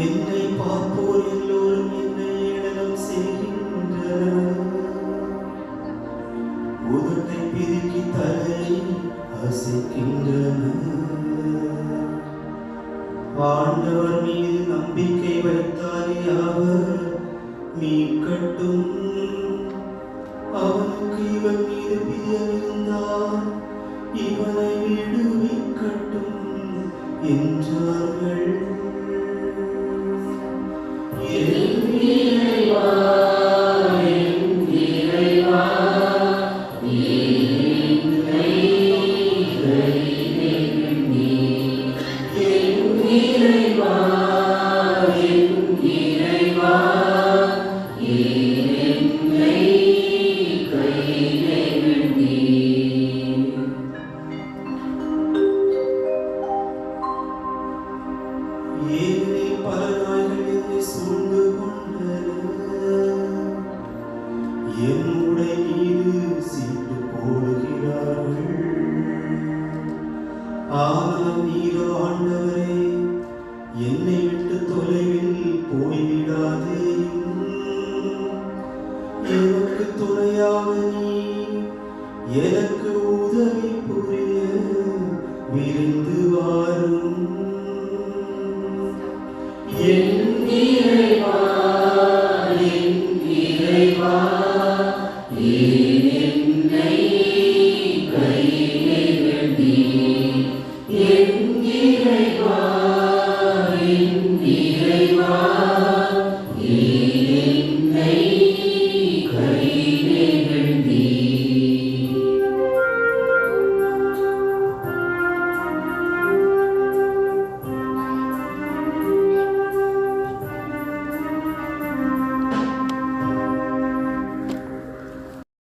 என்னை பார்ப்போர் எல்லோரும் என்னை ஏளனம் செய்கின்றனர். உதட்டை பிதுக்கி தலையை அசைக்கின்றனர். ஆண்டவர் மீது நம்பிக்கை வைத்தாலே அவர் மீட்கட்டும். அவனுக்கு இவன் மீது பிரியமிருந்தால் இவனை விடுவிக்கட்டும் என்றார்கள். ஏனெனில் பல நாய்கள் என்னை சூழ்ந்து கொண்டனர். என் உடை மீது சீட்டு போடுகிறார்கள். ஆனால் நீரோ ஆண்டவரே, என்னை விட்டு தொலைவில் போய்விடாதேயும். எனக்கு துணையாக நீ எனக்கு உதவி புரிய